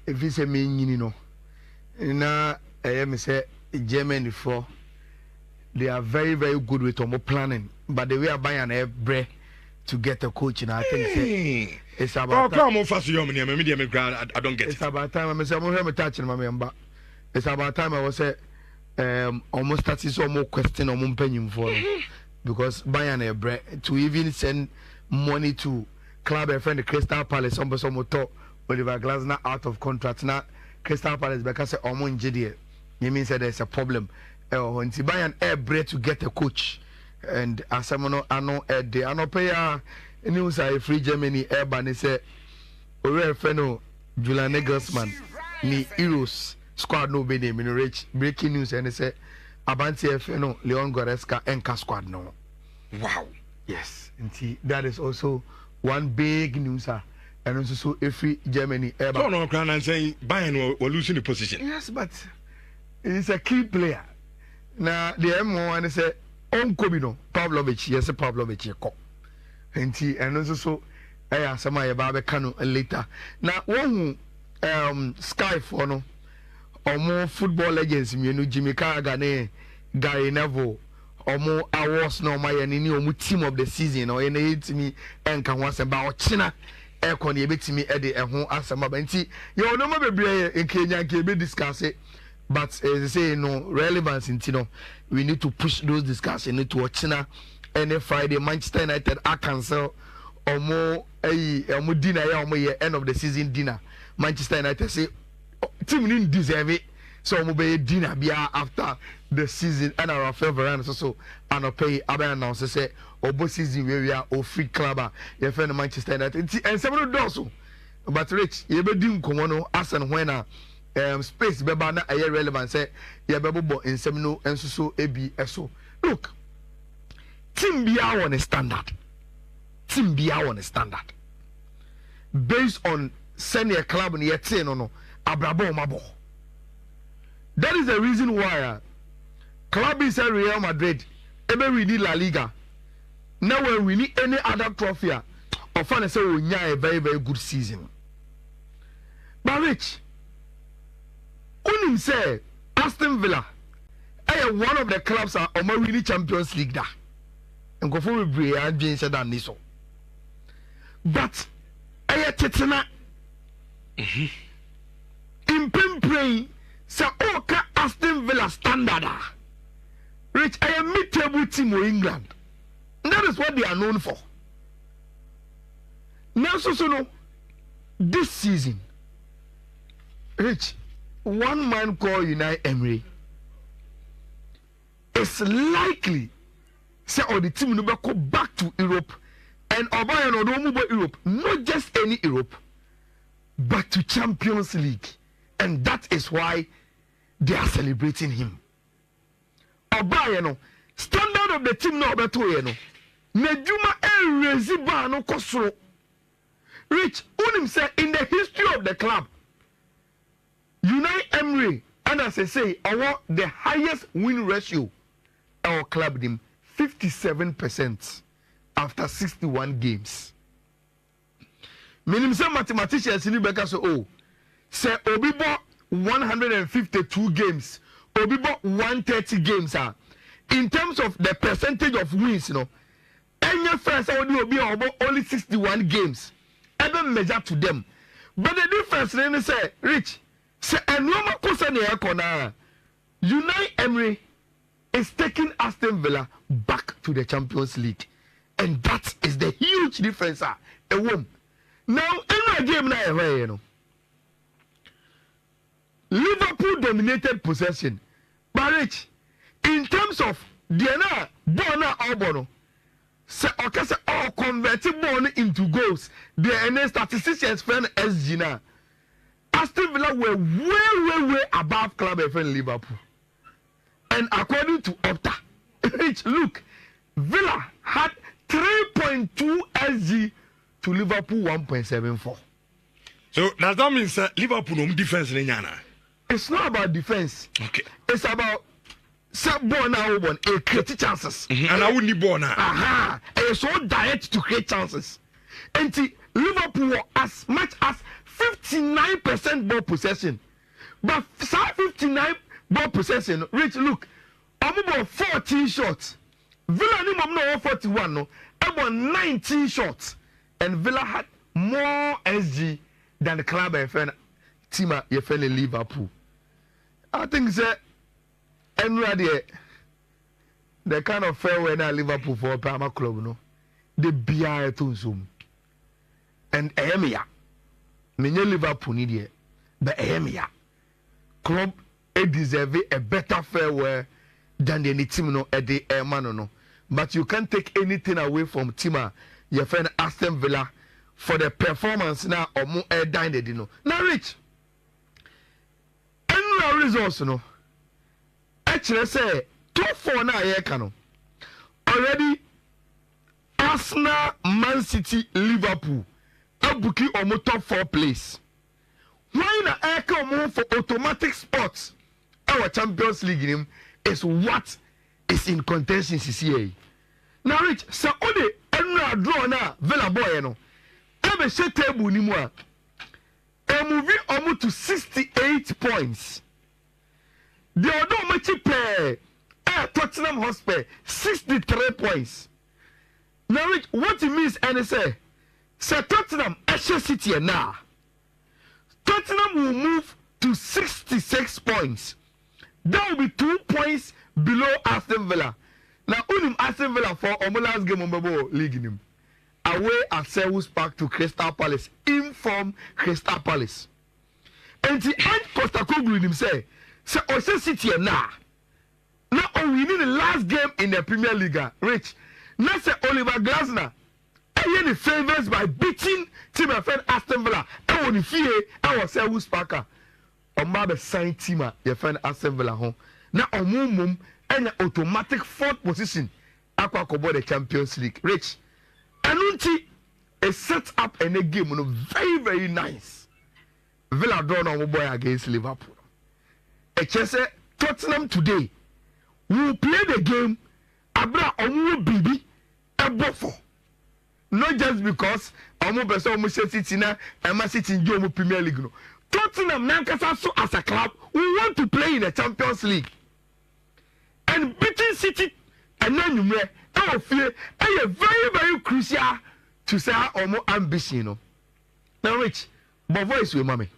if it's a mean, you know, na I am say Germany for they are very, very good with planning, but the way I buy an bread to get a coach, and I think it's about time. I don't get it. It's about time. I'm touching my member. It's about time I was almost starting some more question on penny for because buying a bread to even send money to club a friend the Crystal Palace some talk Oliver Glasner out of contract now Crystal Palace because Omon JD you mean say there's a problem when to buy an air bread to get a coach and as someone I know they are not pay news I free Germany air ban say Ore Feno Julian Nagelsmann ni Euros squad no be name in rich breaking news and they say Abanti Feno Leon Goretzka Enka squad no. Wow. Yes, and that is also one big news and also so every Germany ever. So no can say Bayern were losing the position. Yes, but he's a key player. Now the M1 and say Onkobino Pavlovich, yes, Pavlovich ko. And also so Samaya Babe Kanu later. Now one Sky for no or more football legends, you know, Jimmy Carragher, Gary Neville, or more awards no my and any team of the season or any to me and can once about China air con you to me at the home as a mabenti. You know, maybe in Kenya can be discuss it, but as I say, no relevance in Tino. We need to push those discussions into China any Friday. Manchester United I cancel or more a dinner end of the season dinner. Manchester United say team didn't deserve it. So we be dinner be after the season and our favorite so and pay Abe announce say obo season we are o free club your friend Manchester United and several doors but rich you be dim komo no as and when space be ba na relevant say you be bo in semino enso so ebi eso look team be on a standard based on senior club in yet no abrabo mabo. That is the reason why club is a Real Madrid ever we need La Liga. Now when we need any other trophy or fun say we need a very, very good season. But Rich, Unim say Aston Villa one of the clubs are on my really Champions League da. And go for Brian James said that niso. But Tetena in Pimpray say Oka Aston Villa standard. Rich, I am mid-table team of England. And that is what they are known for. Now, so this season, Rich, one man called Unai Emery is likely say the team will go back to Europe and Obayan or no Europe, not just any Europe, but to Champions League. And that is why they are celebrating him. Obayano, standard of the team no beto yeno. Nejuma reziba no kosro. Rich, unim say in the history of the club, Unai Emery, and as I say, our the highest win ratio, our club them 57% after 61 games. Meaning some mathematicians in the so oh, say Obibo 152 games. Obibo 130 games are in terms of the percentage of wins, you know. Any first will be only 61 games. Ever measure to them. But the difference then say, Rich, say and no more Unai Emery is taking Aston Villa back to the Champions League. And that is the huge difference. A womb. Now in a game now, you know. Liverpool dominated possession. But Rich, in terms of Diana, Bona Albono, say okay, say all converted ball into goals. The NS statisticians friend SG now. Aston Villa were way above club friend Liverpool. And according to Opta, Rich, look, Villa had 3.2 SG to Liverpool 1.74. So does that mean Liverpool defense? It's not about defense. Okay. It's about some ball now one create chances. And I wouldn't need ball now. Aha. And it's so direct to create chances. And Liverpool as much as 59% ball possession. But 59 ball possession, Rich, look, I'm about 14 shots. Villa ni mom no 41 no, about 19 shots. And Villa had more SG than the club team in Liverpool. I think that the kind of farewell now Liverpool for a Parma club, no, the BI to Zoom. And Emia, many Liverpool need it, but Emia club deserve a better farewell than the team no at the no. But you can't take anything away from Tima, your friend Aston Villa, for the performance now or more air dined, you know. Now, Rich, and results, you know. Actually, say 2-4 now, yeah, cano. Already, Arsenal, Man City, Liverpool, are booking on top 4 place. Why not air come for automatic spots? Our Champions League game is what is in contention CCA. Now, Rich, so only and draw now, Villa boy, you know. Ebe she table ni mo a movie almost to 68 points. The other match play Tottenham Hotspur 63 points. Now Rich, what it means and say Tottenham Asher City now. Tottenham will move to 66 points. That will be 2 points below Aston Villa. Now unim Aston Villa for last game on league him. Away at Selhurst Park to Crystal Palace. Inform Crystal Palace. And the end Postecoglou himself say Asher City now. Now we need the last game in the Premier League. Rich. Now say Oliver Glasner. I the favors by beating team my friend Aston Villa. I want to fear I was Selhurst Park. My be sign team your friend Aston Villa home. Now mum and automatic 4th position. Aqua Kobo the Champions League. Rich. Anunti is set up in a game very, very nice. Villa draw no boy against Liverpool. Say Tottenham today will play the game abra omu bibi ebofo. Not just because omu beso omu City na Emma City in Jomo Premier League no. Tottenham nankasa so as a club we want to play in the Champions League. And beating City and then you I feel a very, very crucial to say our more ambition. You know. Now, Rich, my voice with mommy.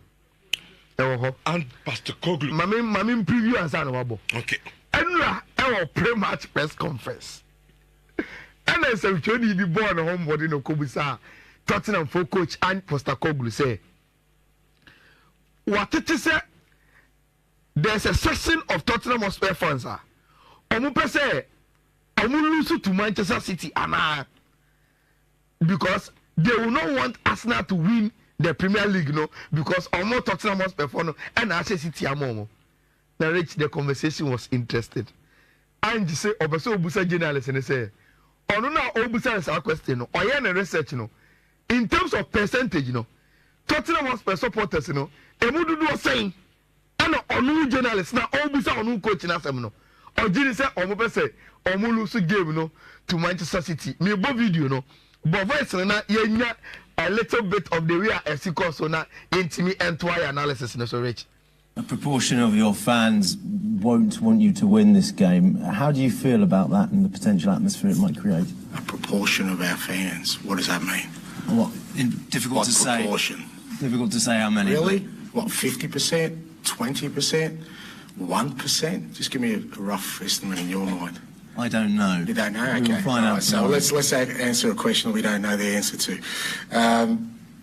And Pastor Koglu. Mammy preview and son of okay. And our pre-match press conference. And I said, when you be born a home body no Kobisa, Tottenham for coach and Pastor Koglu say, what it is say, there's a section of Tottenham Hotspur fans. Omupe say, I will lose to Manchester City because they will not want Arsenal to win the Premier League, no, because almost Tottenham was performing and Manchester City amomo. Now, Rich, the conversation was interested. And you say, Obaso Obusa journalist and say, oh no, Obusa is our question, no, or any research, no, in terms of percentage, no, Tottenham Hotspur supporters, no, Emudu was saying, and on journalists now, Obusa on coach in Asam, no. Or did he say, Omo say, Omo lose game no to Manchester City. Me bo video no, but voice na yenya a little bit of the way FC course so na intimi entire analysis no so Rich. A proportion of your fans won't want you to win this game. How do you feel about that and the potential atmosphere it might create? A proportion of our fans. What does that mean? What? Difficult what to proportion? Say. Difficult to say how many. Really? What? 50%? 20%? 1%? Just give me a rough estimate in your mind. I don't know. You don't know? Okay. We'll find out. So let's answer a question we don't know the answer to.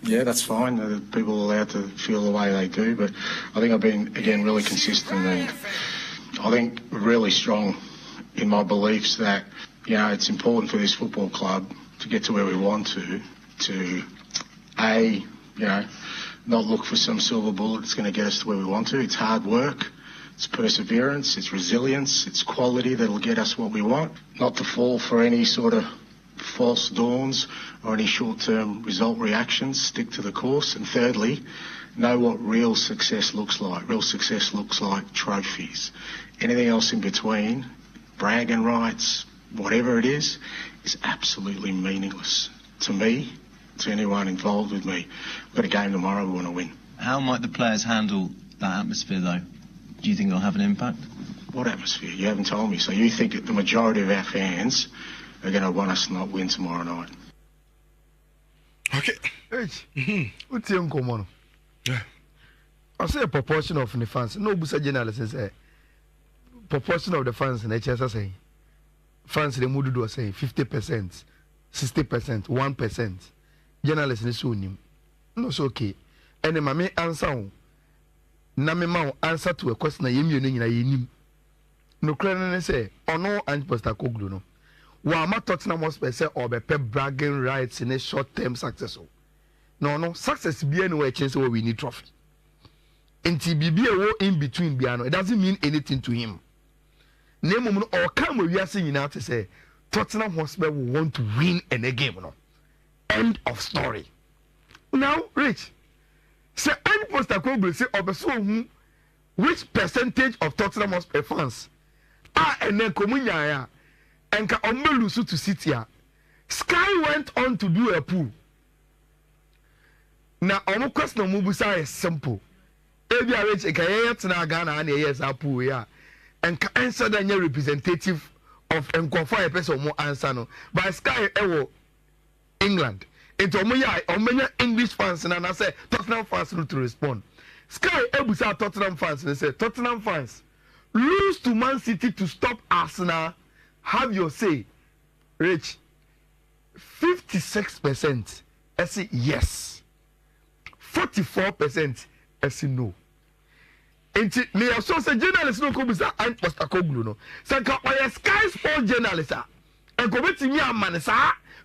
Yeah, that's fine. People are allowed to feel the way they do, but I think I've been, again, really consistent and I think really strong in my beliefs that, you know, it's important for this football club to get to where we want to A, you know, not look for some silver bullet that's going to get us to where we want to. It's hard work. It's perseverance, it's resilience, it's quality that'll get us what we want. Not to fall for any sort of false dawns or any short-term result reactions. Stick to the course. And thirdly, know what real success looks like. Real success looks like trophies. Anything else in between, bragging rights, whatever it is absolutely meaningless to me, to anyone involved with me. We've got a game tomorrow we want to win. How might the players handle that atmosphere, though? Do you think it'll have an impact? What atmosphere? You haven't told me. So you think that the majority of our fans are going to want us to not win tomorrow night? Okay. Hey, what's your common? Yeah. I say a proportion of the fans. No, Busa journalists say proportion of the fans in HS say fans the mood do say 50%, 60%, 1%. Journalists in Sunim. No, so okay. And the mame answer. Na me ma answer to a question na yemi no nyina no kran ne say ono and Pastor Koglu no wa ma Tottenham Hotspur say obepe bragging rights in a short term success no success bia no we chance we win trophy enti bibia wo in between bia no it doesn't mean anything to him na mum no o come we ase nyina to say Tottenham Hotspur will want to win any game no end of story. Now Rich, say any Pastor Koglu say obeso which percentage of Tottenham Hotspur fans are ene komunya ya enka omelusu to City a Sky went on to do a pool. Na omo question mo busa is simple. Ebi arrange enka yeyet na Ghana na yes a pool ya enka answer that representative of enkwafo a person mo answer no by Sky ewo England. Into omo English fans na say Tottenham fans to respond. Sky ebusa Tottenham fans they say Tottenham fans lose to Man City to stop Arsenal. Have your say. Rich 56% I say yes. 44% I say no. And they also say journalists no come say and Pastor Koglu no. Say ka Sky Sport journalist and come to me a man say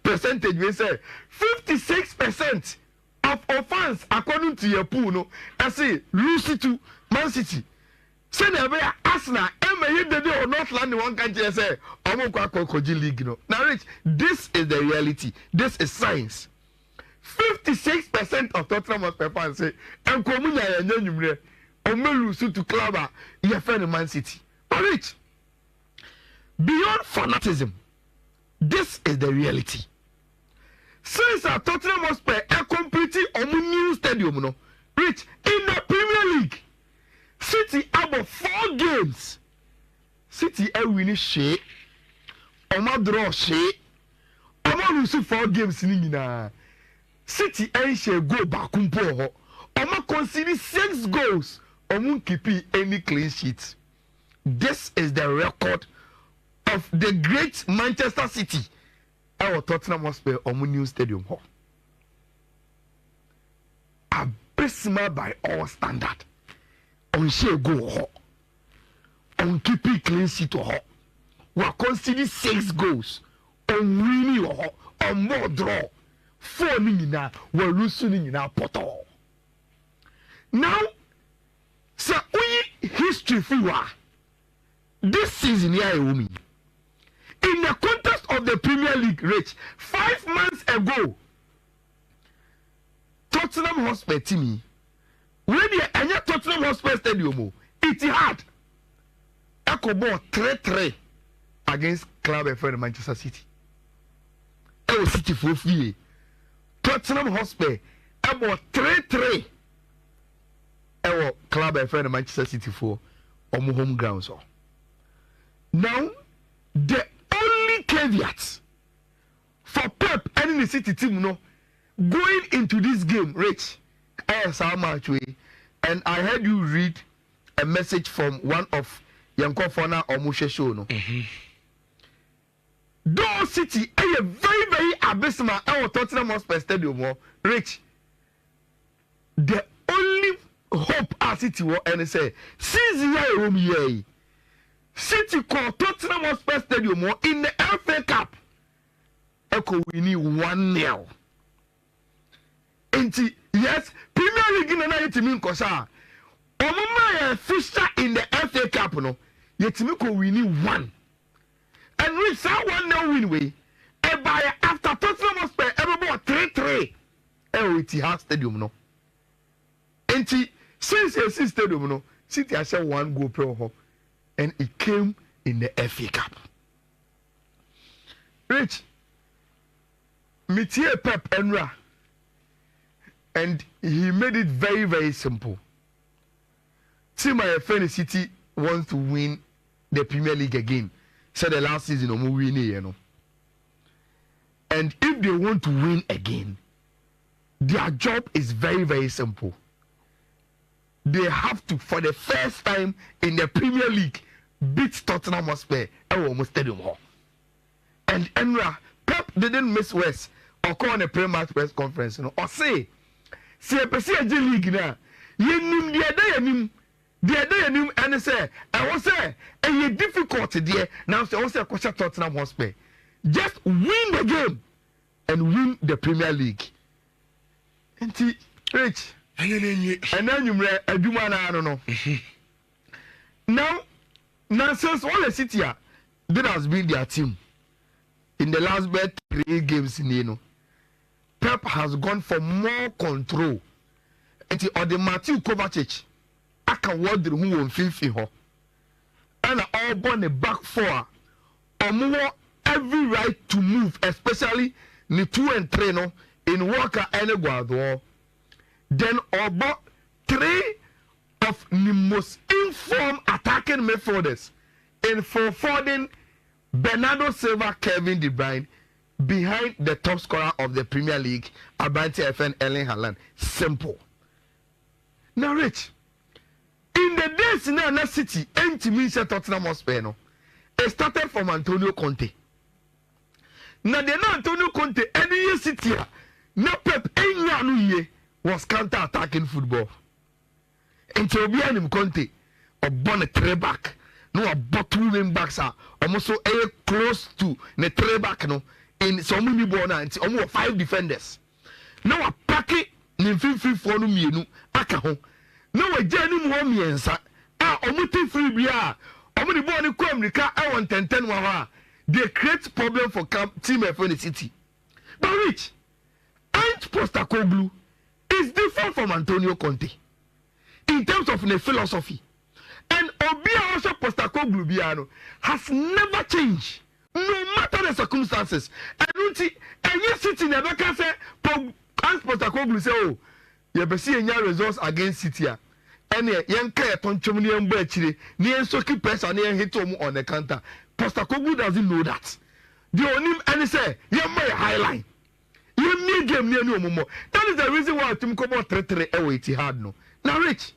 percentage we say 56% of fans according to your pool no I say lose to Man City. Say never Arsenal hit the day or not land one country say Omo league no. Now Rich, this is the reality. This is science. 56% of Tottenham Hotspur fans say enkomunya ya nyumre lose to club ya friend Man City. But Rich, beyond fanatism, this is the reality. Since Tottenham Hotspur completely on new stadium no. Rich, in the Premier League, City about 4 games. City win share. Oma draw share. Oma lose 4 games ni nyina. City share go back ho. Oma concede 6 goals. Oma keep any clean sheet. This is the record of the great Manchester City. Our Tottenham Hotspur new stadium ho. Abysmal by all standard. On share go ho. On keeping clean sheet ho. We conceding 6 goals. On winning ho. On more draw. 4 nina. We losing in our poto. Now, so we history for this season here in the context of the Premier League, Rich, 5 months ago, Tottenham Hotspur team, when the Tottenham Hotspur stadium, it had Echo ball 3-3 against Club FM Manchester City. It was City for free. Tottenham Hotspur about 3-3. Ewo Club FM Manchester City for home ground. So now the only caveat for Pep and the City team no going into this game, Rich, and I heard you read a message from one of Yankofona or Mushe show no. Though City a very, very abysmal our Tottenham Hotspur Stadium, Rich. The only hope as City will and say, since City call Tottenham Hotspur Stadium in the FA Cup. Echo we need 1-0. And yes, Premier League in the night to me kosa. Omama Fisher in the FA Cup no. Yet me ko we need 1. And we saw 1-0 win way. And by after Tottenham Hotspur everybody 3-3. Etihad Stadium no. And since a stadium no, City has 1 goal per home. And it came in the FA Cup. Rich, Metier Pep Enra, and he made it very, very simple. Team my City wants to win the Premier League again. So the last season, we win, you know. And if they want to win again, their job is very, very simple. They have to, for the first time in the Premier League, beat Tottenham Hotspur at almost Stadium Hall. And Enra, Pep didn't miss West or call on a pre-match press conference, you know, or say a PSG League now, yenim the other and say, I was say, a difficulty there. Now, so I was a question Tottenham Hotspur. Just win the game and win the Premier League. And Rich, and then you I don't know. Now, since all the City that has been their team in the last 3 games in Pep has gone for more control. And the Matthew Kovacic, I can wonder who will Fiifi-Manfred. And all born the back 4 or more every right to move, especially the 2 and 3 no in Walker and Guardiola. Then about 3 of the most informed attacking midfielders in Foden, Bernardo Silva, Kevin De Bruyne, behind the top scorer of the Premier League, Abante FN Erling Haaland. Simple. Now, Rich, in the days in the City, empty means Tottenham Hotspur, no, it started from Antonio Conte. Now, the Antonio Conte, any year City, no Pep, any year was counter-attacking football. Until behind Conte, or born a 3-back, no, a 2 wing backs are almost so close to the 3-back, no, in so many ball now, almost 5 defenders. Now, a packet, for no me, akaho. Now, a genuine one miensa, omuti free bia, omuni ball come the car, I want 10 wawa. They create problem for team for the City. But Rich, Ange Postecoglou is different from Antonio Conte in terms of the philosophy. And Obia also Postecoglou Biano has never changed, no matter the circumstances. And you City never can say, Ange Postecoglou say, oh, you see any results against City. And young Kaya Tonchominian Berchiri, near Soki press and near hit on the counter. Postecoglou doesn't know that. The only and say, you're my highline. You need game near no more. That is the reason why Team Kobo 3-3 away hard no. Now, Rich,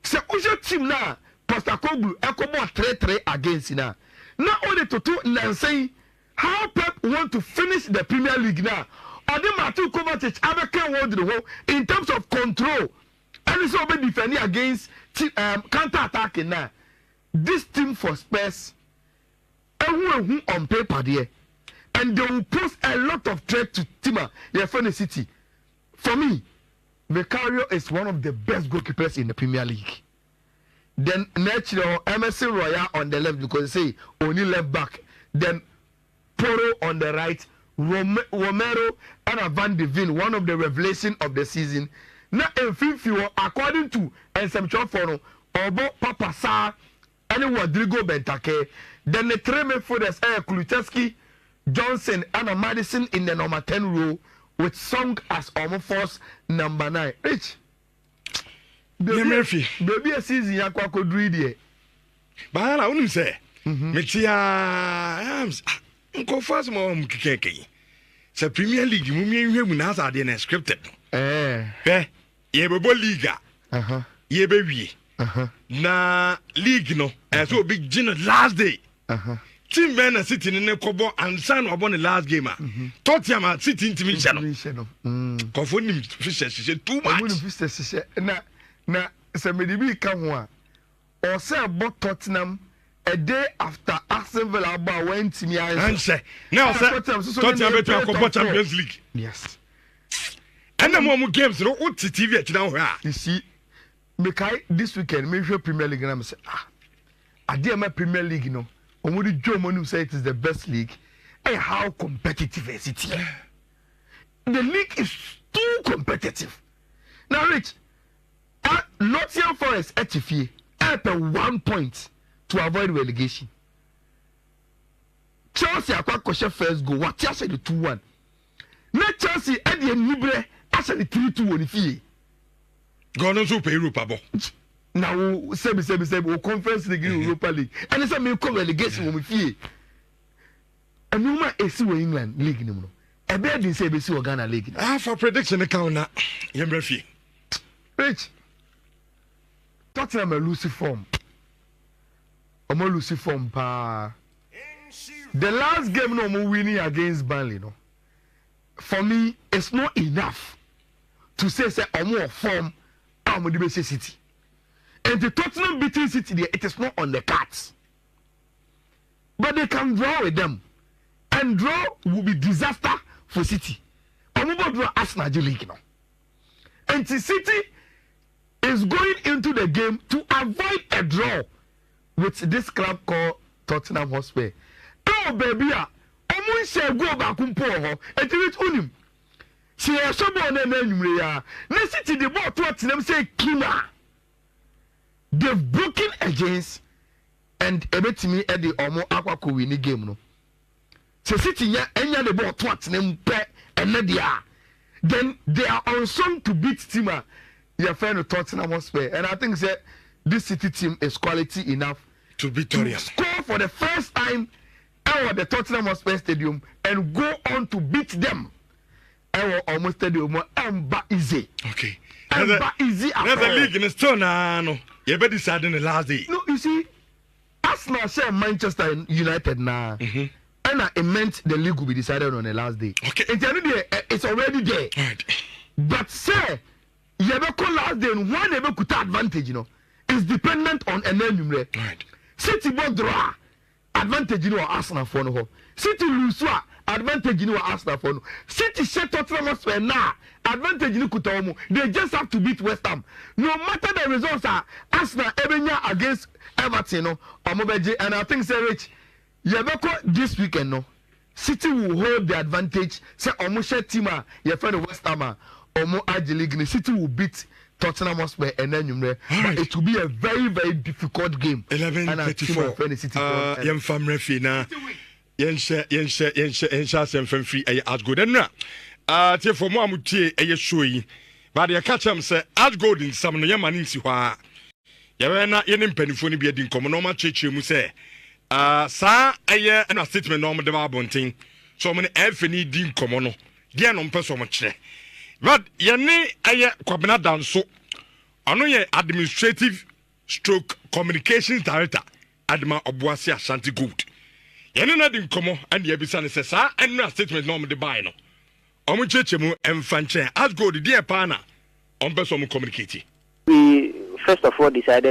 so who's your team now? Postecoglou Kobo 3-3 against now. Not only to 2 and say how Pep want to finish the Premier League now. Or the Matthew Kovacic, I can't want the whole in terms of control. And it's also defending against counter-attacking now. This team for Spurs, everyone who on paper there, and they will pose a lot of threat to Tima, their friend City. For me, Vicario is one of the best goalkeepers in the Premier League. Then natural Emerson Royal on the left because they say only left back. Then Poro on the right, Romero and Van de Ven, one of the revelation of the season. Now in Fiifi, according to Ensemble Forum, Obo Papa Sa, and Rodrigo Bentake. Then the 3 midfielders are Kulusevski, Johnson, and Madison in the number 10 row with Song as almost number 9. Rich, baby, a season ya kwa kodri But I wouldn't say, Mitia, go first more keke. So Premier League, you will not have been scripted. Yebo Liga, Yebe, na league no, as so big dinner last day. Team men are sitting in the Kobo and San upon the last game. Tottenham sitting to me channel. Confounding fishes, she said 2 months. Na somebody come one or say about Tottenham a day after Aston Villa went to me and say now Tottenham better Copa Champions League. Yes. And the more games no what TV at now. You see, Mekai this weekend me Premier League and I say I dare my Premier League no. Omudi Joe Monu say it is the best league. And how competitive is it here? The league is too competitive. Now Rich, Nottingham Forest Etifi at 1 point to avoid relegation. Chelsea akwa koshe first goal. What Chelsea the 2-1. Now Chelsea at the Nibre as watch the 3-2 on the fee. God also pay Europa abo. Now, sebi conference league Europa League. And it's a me come relegation on fee. And no man is England league no. A bed in say be Ghana league. For prediction account na yembre fee. Rich. Tottenham a losing form. Omo losing form pa. The last game no mo winning against Burnley no. For me, it's not enough to say omo form omo the best City. And the Tottenham beating City there, it is not on the cards. But they can draw with them. And draw will be disaster for City. Omo draw Arsenal league now. And the City is going into the game to avoid a draw with this club called Tottenham Hotspur. Oh baby, omo say go back kumpo ho. Et reach unim. See a sobo na enumre ya. Na City the ball Tottenham say killer. They've broken against and ebetimi e the omo akwako win game no. So City enya the ball Tottenham pe and dia. Then they are on song to beat team your friend of Tottenham Hotspur. And I think that this City team is quality enough to victorious. To score for the first time at the Tottenham Hotspur Stadium and go on to beat them. Almost stadium and easy. Okay. And easy. Another league in the stone no. You better decide in the last day. No, you see, Arsenal share Manchester United now. And it meant the league will be decided on the last day. Okay. It's already there. Right. But say you ever call last day and one ever could advantage, is dependent on an enumerator. Right. City will draw advantage Arsenal for no. City lose advantage Arsenal for no. City set Tottenham Hotspur now advantage Kutaomo. They just have to beat West Ham. No matter the results are Arsenal Ebenya against Everton or Mobeji, and I think say Rich, you ever call this weekend no. City will hold the advantage. Say Omusha Tima, your friend West Ham, Omo League. City will beat Tottenham Hotspur and then but it will be a very, very difficult game. 11:34. Yem fam refi na. Yen share sem fam free as good and tie for mo amutie show yi. But you catch am say as gold in some no yamani si hwa. Ye na ye mpanifo ni bi adi nkomo no ma cheche mu say sa na statement no mo de ba bonten. So mo ne efeni di nkomo no. Dia no mpe so mo kire. But yene kwabena danso ano ye administrative stroke communications director Adma Obuasi Ashanti Gold. Yene na di nkomo and ye bisa ne sa na statement no mo de buy no. Omo cheche mu emfa nche as gold di e pa na ompe so mo communicate. We first of all decided